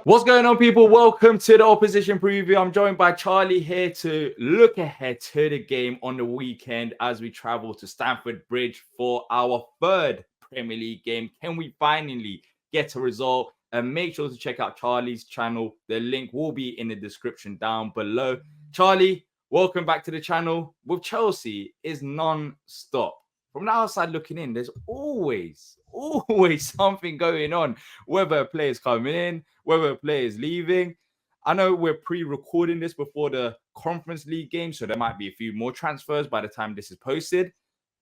What's going on, people? Welcome to the opposition preview. I'm joined by Charlie here to look ahead to the game on the weekend as we travel to Stamford Bridge for our third Premier League game. Can we finally get a result? And make sure to check out Charlie's channel. The link will be in the description down below. Charlie, welcome back to the channel. With Chelsea is non-stop. From the outside looking in, there's always something going on, whether a player's coming in, whether a player is leaving. I know we're pre-recording this before the Conference League game, so there might be a few more transfers by the time this is posted.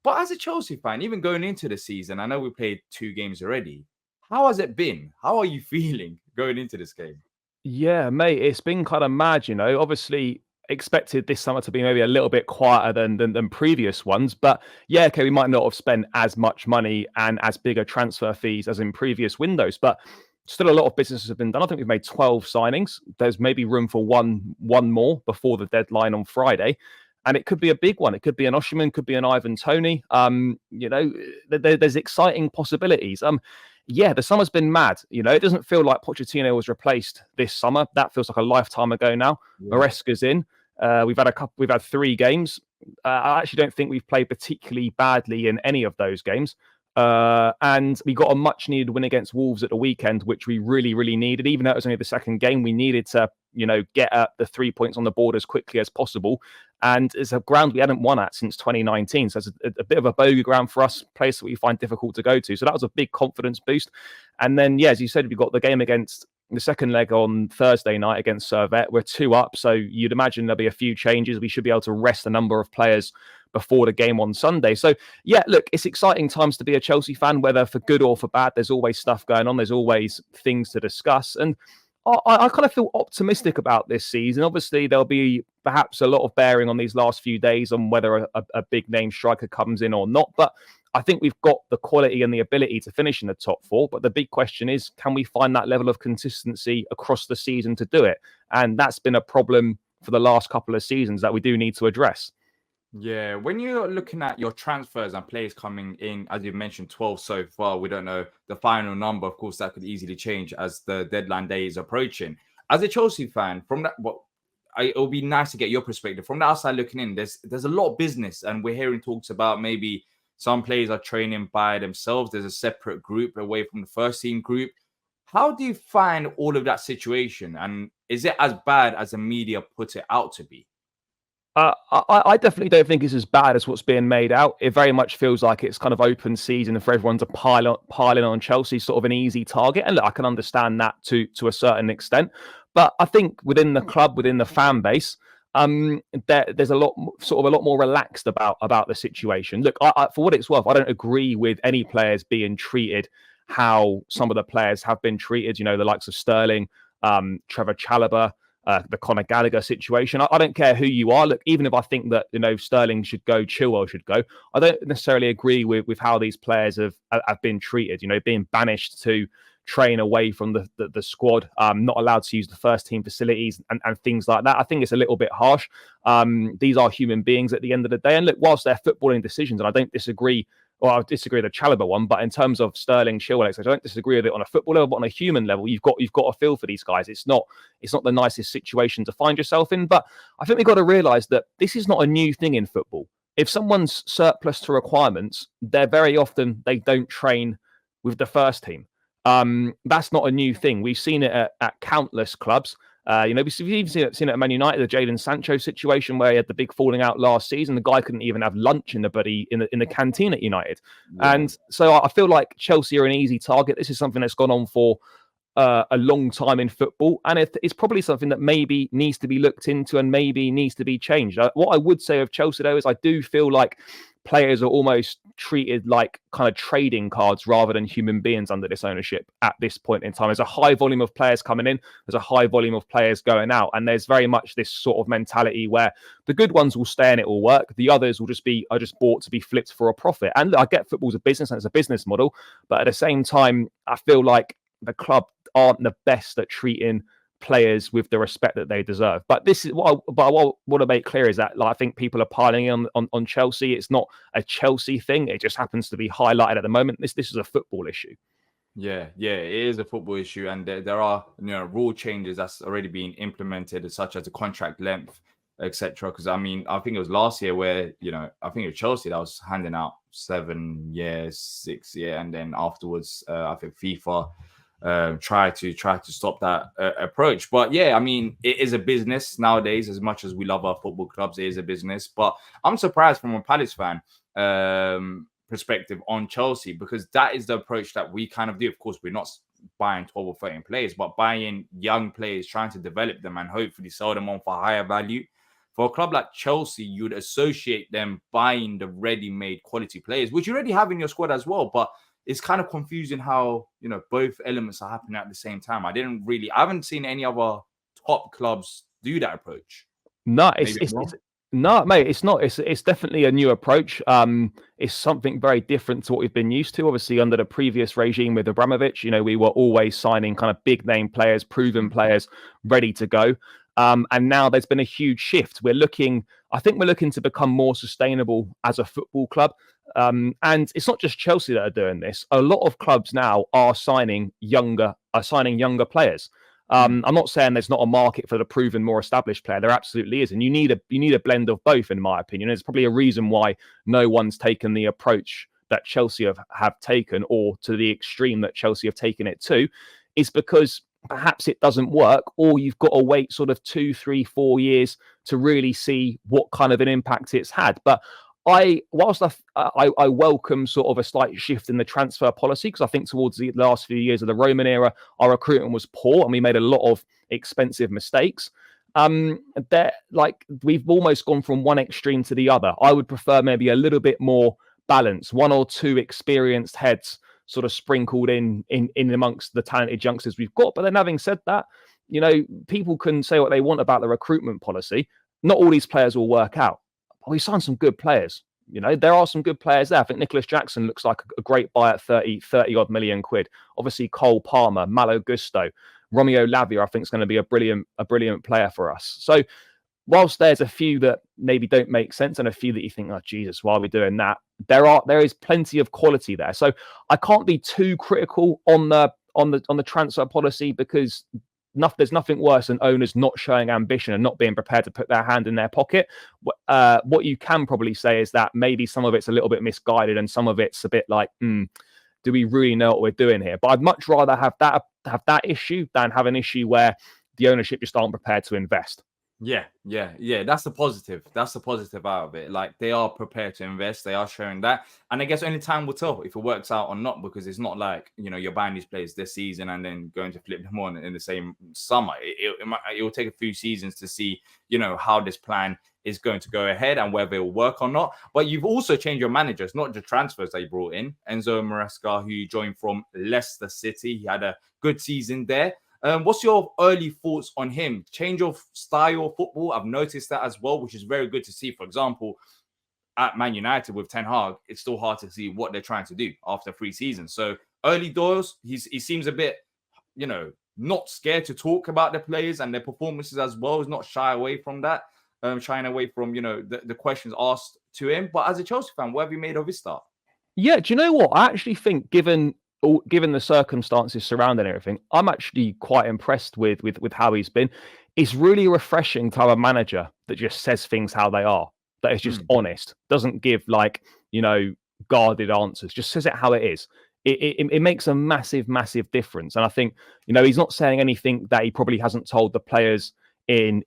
But as a Chelsea fan, even going into the season, I know we played 2 games already. How has it been? How are you feeling going into this game? Yeah, mate, it's been kind of mad, Obviously, expected this summer to be maybe a little bit quieter than previous ones, but yeah, okay, we might not have spent as much money and as bigger transfer fees as in previous windows, but still a lot of businesses have been done. I think we've made 12 signings. There's maybe room for one more before the deadline on Friday. And it could be a big one. It could be an Osimhen, could be an Ivan Toney. There's exciting possibilities. Yeah, the summer's been mad. It doesn't feel like Pochettino was replaced this summer. That feels like a lifetime ago now. Yeah. Maresca's in. We've had 3 games. I actually don't think we've played particularly badly in any of those games. And we got a much needed win against Wolves at the weekend, which we really, really needed. Even though it was only the second game, we needed to, get the 3 points on the board as quickly as possible. And it's a ground we hadn't won at since 2019. So it's a bit of a bogey ground for us, place that we find difficult to go to. So that was a big confidence boost. And then, yeah, as you said, we got the game against the second leg on Thursday night against Servette. We're 2 up. So you'd imagine there'll be a few changes. We should be able to rest a number of players before the game on Sunday. So, yeah, look, it's exciting times to be a Chelsea fan, whether for good or for bad. There's always stuff going on. There's always things to discuss. And I kind of feel optimistic about this season. Obviously, there'll be perhaps a lot of bearing on these last few days on whether a big name striker comes in or not. But I think we've got the quality and the ability to finish in the top 4. But the big question is, can we find that level of consistency across the season to do it? And that's been a problem for the last couple of seasons that we do need to address. Yeah, when you're looking at your transfers and players coming in, as you've mentioned, 12 so far, we don't know the final number. Of course, that could easily change as the deadline day is approaching. As a Chelsea fan, from that, it'll be nice to get your perspective. From the outside looking in, there's a lot of business, and we're hearing talks about maybe some players are training by themselves. There's a separate group away from the first team group. How do you find all of that situation? And is it as bad as the media put it out to be? I definitely don't think it's as bad as what's being made out. It very much feels like it's kind of open season for everyone to piling on Chelsea, sort of an easy target. And look, I can understand that to a certain extent. But I think within the club, within the fan base, there's a lot more relaxed about the situation. Look, for what it's worth, I don't agree with any players being treated how some of the players have been treated. The likes of Sterling, Trevor Chalobah, the Conor Gallagher situation. I don't care who you are. Look, even if I think that Sterling should go, Chilwell should go, I don't necessarily agree with how these players have been treated. Being banished to train away from the squad, not allowed to use the first team facilities and things like that. I think it's a little bit harsh. These are human beings at the end of the day, and look, whilst they're footballing decisions, and I don't disagree. Well, I disagree with the Chalobah one, but in terms of Sterling, Chilwell, I don't disagree with it on a football level, but on a human level, you've got a feel for these guys. It's not the nicest situation to find yourself in, but I think we've got to realise that this is not a new thing in football. If someone's surplus to requirements, they don't train with the first team. That's not a new thing. We've seen it at countless clubs. We've even seen it at Man United, the Jadon Sancho situation where he had the big falling out last season. The guy couldn't even have lunch in the canteen at United. Yeah. And so I feel like Chelsea are an easy target. This is something that's gone on for a long time in football. And it's probably something that maybe needs to be looked into and maybe needs to be changed. What I would say of Chelsea, though, is I do feel like players are almost treated like kind of trading cards rather than human beings under this ownership at this point in time. There's a high volume of players coming in. There's a high volume of players going out. And there's very much this sort of mentality where the good ones will stay and it will work. The others will just bought to be flipped for a profit. And I get football's a business and it's a business model. But at the same time, I feel like the club aren't the best at treating players with the respect that they deserve. But this is what I want to make clear is that I think people are piling on Chelsea. It's not a Chelsea thing. It just happens to be highlighted at the moment. This is a football issue. Yeah, it is a football issue, and there are rule changes that's already been implemented, such as the contract length, etc. Because I mean, I think it was last year where I think it was Chelsea that was handing out 7 years, 6 year, and then afterwards, I think FIFA try to stop that approach. But yeah, I mean, it is a business nowadays. As much as we love our football clubs, it is a business. But I'm surprised from a Palace fan perspective on Chelsea, because that is the approach that we kind of do. Of course, we're not buying 12 or 13 players, but buying young players, trying to develop them and hopefully sell them on for higher value. For a club like Chelsea, you'd associate them buying the ready-made quality players, which you already have in your squad as well. But it's kind of confusing how both elements are happening at the same time. I haven't seen any other top clubs do that approach. No, no, mate, it's not. It's definitely a new approach. It's something very different to what we've been used to. Obviously, under the previous regime with Abramovich, we were always signing kind of big name players, proven players, ready to go. And now there's been a huge shift. I think we're looking to become more sustainable as a football club. And it's not just Chelsea that are doing this. A lot of clubs now are signing younger players. I'm not saying there's not a market for the proven, more established player. There absolutely is, and you need a blend of both, in my opinion. There's probably a reason why no one's taken the approach that Chelsea have taken, or to the extreme that Chelsea have taken it to, is because perhaps it doesn't work, or you've got to wait sort of 2, 3, 4 years to really see what kind of an impact it's had. But whilst I welcome sort of a slight shift in the transfer policy, because I think towards the last few years of the Roman era, our recruitment was poor and we made a lot of expensive mistakes. We've almost gone from one extreme to the other. I would prefer maybe a little bit more balance, 1 or 2 experienced heads sort of sprinkled in amongst the talented youngsters we've got. But then, having said that, people can say what they want about the recruitment policy. Not all these players will work out. We signed some good players. There are some good players there. I think Nicholas Jackson looks like a great buy at 30 odd million quid. Obviously, Cole Palmer, Malo Gusto, Romeo Lavia, I think is going to be a brilliant player for us. So whilst there's a few that maybe don't make sense and a few that you think, oh Jesus, why are we doing that? There is plenty of quality there. So I can't be too critical on the transfer policy, because there's nothing worse than owners not showing ambition and not being prepared to put their hand in their pocket. What you can probably say is that maybe some of it's a little bit misguided and some of it's a bit like, do we really know what we're doing here? But I'd much rather have that issue than have an issue where the ownership just aren't prepared to invest. Yeah. That's the positive. That's the positive out of it. Like, they are prepared to invest. They are showing that. And I guess only time will tell if it works out or not, because it's not like, you're buying these players this season and then going to flip them on in the same summer. It will take a few seasons to see, how this plan is going to go ahead and whether it will work or not. But you've also changed your managers, not just transfers that you brought in. Enzo Maresca, who you joined from Leicester City. He had a good season there. What's your early thoughts on him? Change of style of football, I've noticed that as well, which is very good to see. For example, at Man United with Ten Hag, it's still hard to see what they're trying to do after 3 seasons. So early doors, he seems a bit, not scared to talk about the players and their performances as well. He's not shying away from that, the questions asked to him. But as a Chelsea fan, what have you made of his start? Yeah, do you know what? I actually think, given the circumstances surrounding everything, I'm actually quite impressed with how he's been. It's really refreshing to have a manager that just says things how they are, that is just honest, doesn't give guarded answers, just says it how it is. It makes a massive difference. And I think, he's not saying anything that he probably hasn't told the players in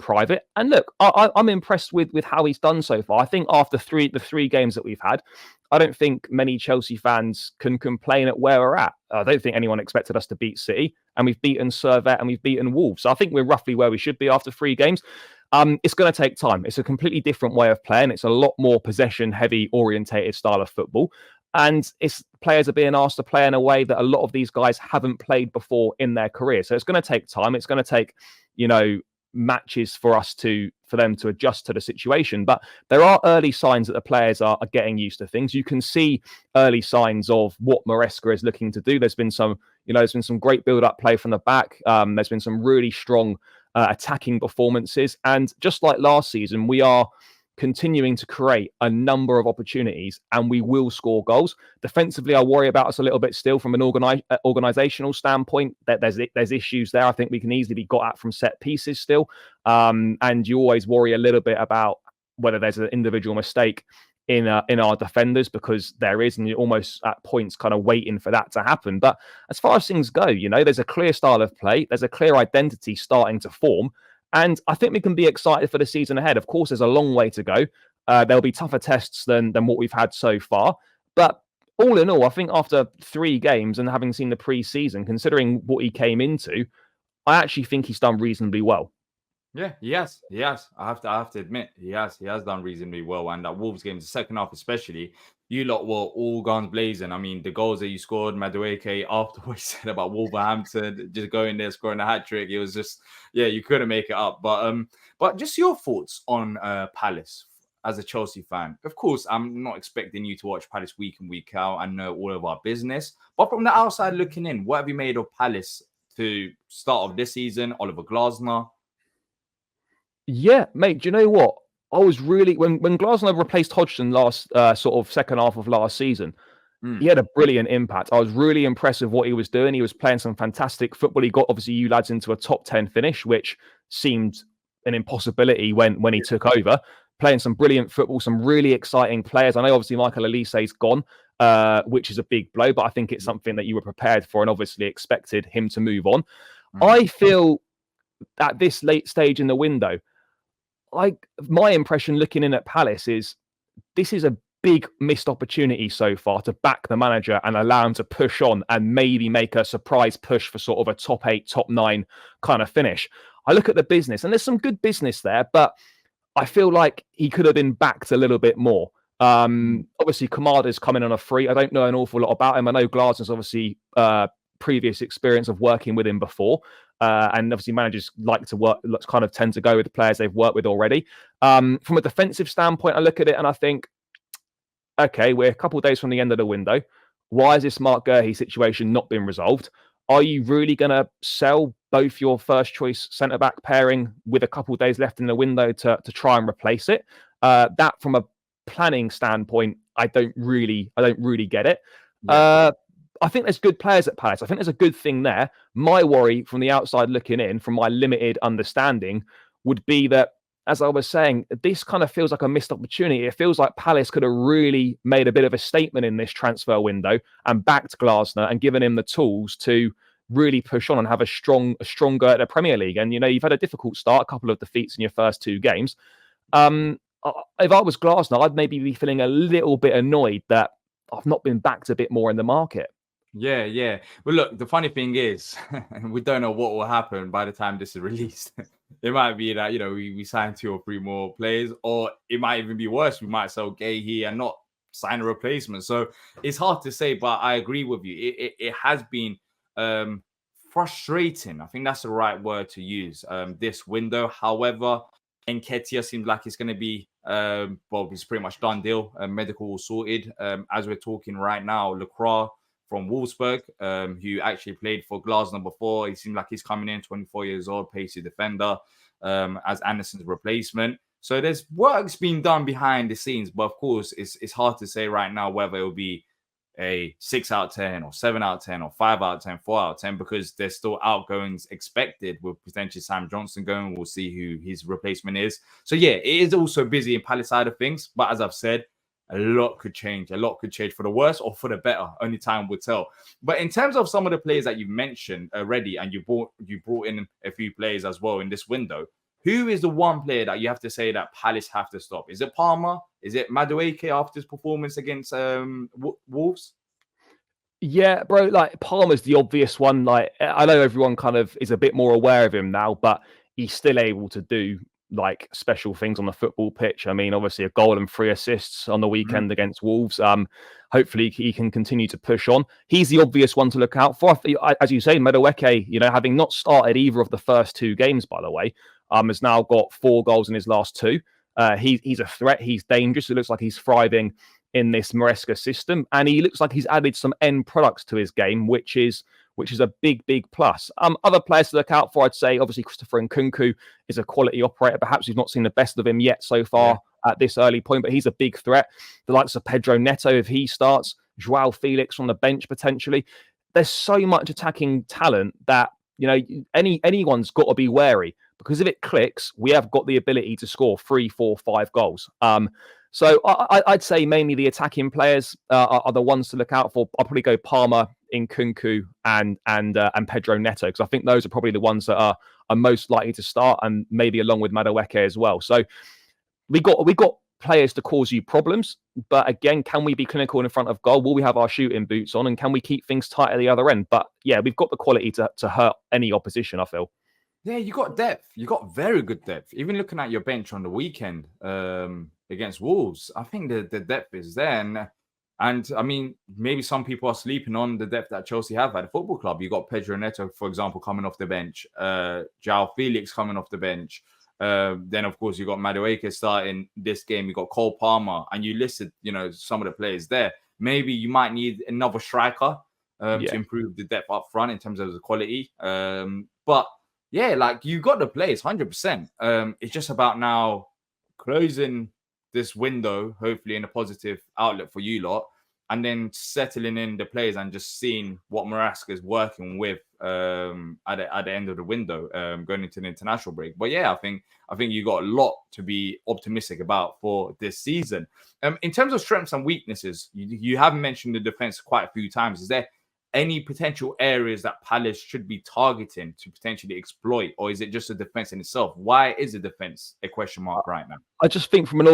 private. And look, I'm impressed with how he's done so far. I think after the three games that we've had, I don't think many Chelsea fans can complain at where we're at. I don't think anyone expected us to beat City, and we've beaten Servette and we've beaten Wolves. So I think we're roughly where we should be after 3 games. It's going to take time. It's a completely different way of playing. It's a lot more possession-heavy orientated style of football. And players are being asked to play in a way that a lot of these guys haven't played before in their career. So it's going to take time. It's going to take, matches for them to adjust to the situation. But there are early signs that the players are getting used to things. You can see early signs of what Maresca is looking to do. There's been some great build-up play from the back. There's been some really strong attacking performances. And just like last season, we are continuing to create a number of opportunities, and we will score goals. Defensively, I worry about us a little bit still from an organizational standpoint. That there's issues there. I think we can easily be got at from set pieces still, and you always worry a little bit about whether there's an individual mistake in our defenders, because there is, and you're almost at points kind of waiting for that to happen. But as far as things go, there's a clear style of play, there's a clear identity starting to form, and I think we can be excited for the season ahead. Of course, there's a long way to go. There'll be tougher tests than what we've had so far, but all in all, I think after 3 games and having seen the pre-season, considering what he came into, I actually think he's done reasonably well. Yeah, he has. I have to admit, he has done reasonably well. And that Wolves game, the second half especially, you lot were all guns blazing. I mean, the goals that you scored, Madueke, after what you said about Wolverhampton, just going there, scoring a hat-trick, it was just, you couldn't make it up. But just your thoughts on Palace as a Chelsea fan. Of course, I'm not expecting you to watch Palace week in, week out and know all of our business. But from the outside looking in, what have you made of Palace to start of this season? Oliver Glasner. Yeah, mate, do you know what? I was really, when Glasner replaced Hodgson last sort of second half of last season, he had a brilliant impact. I was really impressed with what he was doing. He was playing some fantastic football. He got, obviously, you lads into a top 10 finish, which seemed an impossibility when he took over. Playing some brilliant football, some really exciting players. I know, obviously, Michael Olise's gone, which is a big blow, but I think it's something that you were prepared for and obviously expected him to move on. I feel at this late stage in the window, my impression looking in at Palace is this is a big missed opportunity so far to back the manager and allow him to push on and maybe make a surprise push for sort of a top 8, top 9 kind of finish. I look at the business and there's some good business there, but I feel like he could have been backed a little bit more. Obviously, Kamada's coming on a free. I don't know an awful lot about him. I know Glasner's obviously previous experience of working with him before. And obviously managers like to work, kind of tend to go with the players they've worked with already. From a defensive standpoint, I look at it and I think, okay, we're a couple of days from the end of the window. Why has this Mark Gurhey situation not been resolved? Are you really going to sell both your first choice centre-back pairing with a couple of days left in the window to try and replace it? That, from a planning standpoint, I don't really get it. Yeah. I think there's good players at Palace. I think there's a good thing there. My worry from the outside looking in, from my limited understanding, would be that, as I was saying, this kind of feels like a missed opportunity. It feels like Palace could have really made a bit of a statement in this transfer window and backed Glasner and given him the tools to really push on and have a stronger at the Premier League. And, you've had a difficult start, a couple of defeats in your first 2 games. If I was Glasner, I'd maybe be feeling a little bit annoyed that I've not been backed a bit more in the market. Yeah. Well, look, the funny thing is, we don't know what will happen by the time this is released. It might be that, we sign 2 or 3 more players, or it might even be worse. We might sell Gahey and not sign a replacement. So it's hard to say, but I agree with you. It has been frustrating. I think that's the right word to use, this window. However, Nketiah seems like it's going to be, it's pretty much done deal. Medical sorted. As we're talking right now, Lacroix from Wolfsburg, who actually played for Glasner before. He seems like he's coming in, 24 years old, pacey defender, as Anderson's replacement. So there's work's being done behind the scenes, but of course, it's hard to say right now whether it'll be a 6 out of 10 or 7 out of 10 or 5 out of 10, 4 out of 10, because there's still outgoings expected with potentially Sam Johnson going. We'll see who his replacement is. So yeah, it is also busy in Palace side of things, but as I've said, a lot could change. A lot could change for the worse or for the better. Only time will tell. But in terms of some of the players that you've mentioned already, and you brought in a few players as well in this window, who is the one player that you have to say that Palace have to stop? Is it Palmer? Is it Madueke after his performance against Wolves? Yeah, bro, like Palmer's the obvious one. Like, I know everyone kind of is a bit more aware of him now, but he's still able to do like special things on the football pitch. I mean, obviously a goal and 3 assists on the weekend against Wolves. Hopefully he can continue to push on. He's the obvious one to look out for. As you say, Madueke, having not started either of the first 2 games, by the way, has now got 4 goals in his last 2. He's a threat. He's dangerous. It looks like he's thriving in this Maresca system, and he looks like he's added some end products to his game, which is a big plus. Other players to look out for, I'd say, obviously Christopher Nkunku is a quality operator. Perhaps we've not seen the best of him yet so far at this early point, but he's a big threat. The likes of Pedro Neto, if he starts, Joao Felix from the bench potentially. There's so much attacking talent that, anyone's got to be wary, because if it clicks, we have got the ability to score 3, 4, 5 goals. So I'd say mainly the attacking players are the ones to look out for. I'll probably go Palmer, Nkunku, and Pedro Neto, because I think those are probably the ones that are most likely to start, and maybe along with Madueke as well. So we got players to cause you problems, but again, can we be clinical in front of goal? Will we have our shooting boots on, and can we keep things tight at the other end? But yeah, we've got the quality to hurt any opposition, I feel. Yeah, you got depth. You got very good depth. Even looking at your bench on the weekend against Wolves, I think the depth is there. And I mean, maybe some people are sleeping on the depth that Chelsea have at the football club. You got Pedro Neto, for example, coming off the bench. Joao Felix coming off the bench. Then, of course, you got Madueke starting this game. You got Cole Palmer, and you listed, some of the players there. Maybe you might need another striker to improve the depth up front in terms of the quality. But yeah, like, you got the players 100%. It's just about now closing this window, hopefully in a positive outlet for you lot, and then settling in the players and just seeing what Maresca is working with at the end of the window, going into the international break. But yeah, I think you got a lot to be optimistic about for this season. In terms of strengths and weaknesses, you have mentioned the defense quite a few times. Is there any potential areas that Palace should be targeting to potentially exploit, or is it just the defense in itself? Why is the defense a question mark right now? I just think from an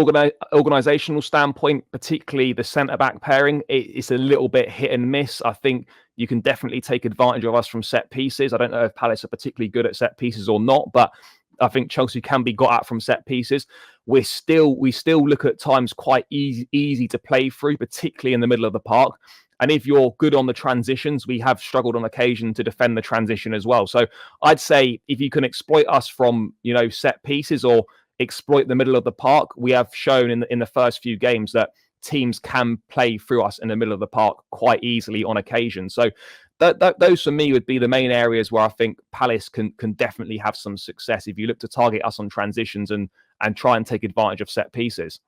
organizational standpoint, particularly the centre-back pairing, it's a little bit hit and miss. I think you can definitely take advantage of us from set pieces. I don't know if Palace are particularly good at set pieces or not, but I think Chelsea can be got at from set pieces. We still look at times quite easy to play through, particularly in the middle of the park. And if you're good on the transitions, we have struggled on occasion to defend the transition as well. So I'd say if you can exploit us from, set pieces or exploit the middle of the park, we have shown in the first few games that teams can play through us in the middle of the park quite easily on occasion. So those for me would be the main areas where I think Palace can definitely have some success if you look to target us on transitions and try and take advantage of set pieces.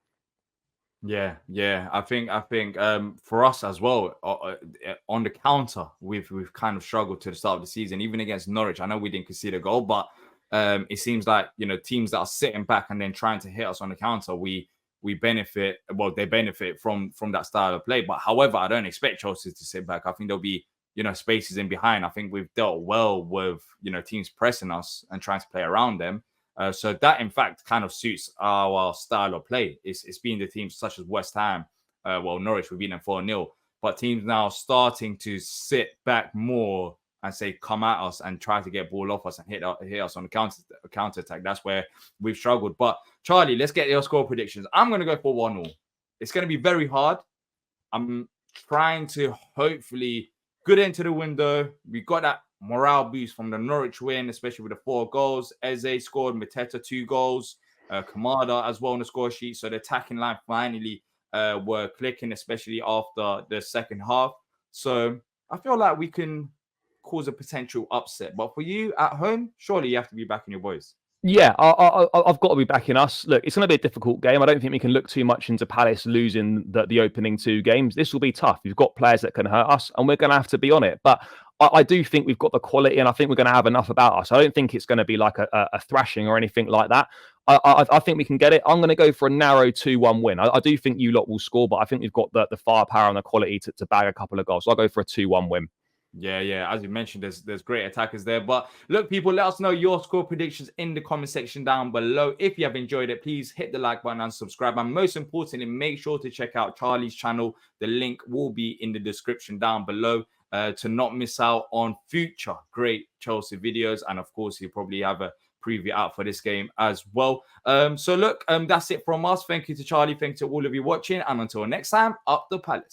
Yeah. I think for us as well, on the counter, we've kind of struggled to the start of the season, even against Norwich. I know we didn't concede a goal, but it seems like, teams that are sitting back and then trying to hit us on the counter, we benefit. Well, they benefit from that style of play. But however, I don't expect Chelsea to sit back. I think there'll be spaces in behind. I think we've dealt well with teams pressing us and trying to play around them. So that, in fact, kind of suits our style of play. It's been the teams such as West Ham, Norwich, we've beaten them 4-0. But teams now starting to sit back more and say, come at us and try to get ball off us and hit us on the counter attack. That's where we've struggled. But Charlie, let's get your score predictions. I'm going to go for 1-0. It's going to be very hard. I'm trying to hopefully good into the window. We got that morale boost from the Norwich win, especially with the 4 goals. Eze scored, Mateta 2 goals, Kamada as well on the score sheet. So the attacking line finally were clicking, especially after the second half. So I feel like we can cause a potential upset. But for you at home, surely you have to be backing your boys. Yeah, I've got to be backing us. Look, it's going to be a difficult game. I don't think we can look too much into Palace losing the opening 2 games. This will be tough. You've got players that can hurt us, and we're going to have to be on it. But I do think we've got the quality, and I think we're going to have enough about us. I don't think it's going to be like a thrashing or anything like that. I think we can get it. I'm going to go for a narrow 2-1 win. I do think you lot will score, but I think we've got the firepower and the quality to bag a couple of goals. So I'll go for a 2-1 win. Yeah. As you mentioned, there's great attackers there. But look, people, let us know your score predictions in the comment section down below. If you have enjoyed it, please hit the like button and subscribe. And most importantly, make sure to check out Charlie's channel. The link will be in the description down below to not miss out on future great Chelsea videos. And of course, he'll probably have a preview out for this game as well. So look, that's it from us. Thank you to Charlie. Thank you to all of you watching. And until next time, up the Palace.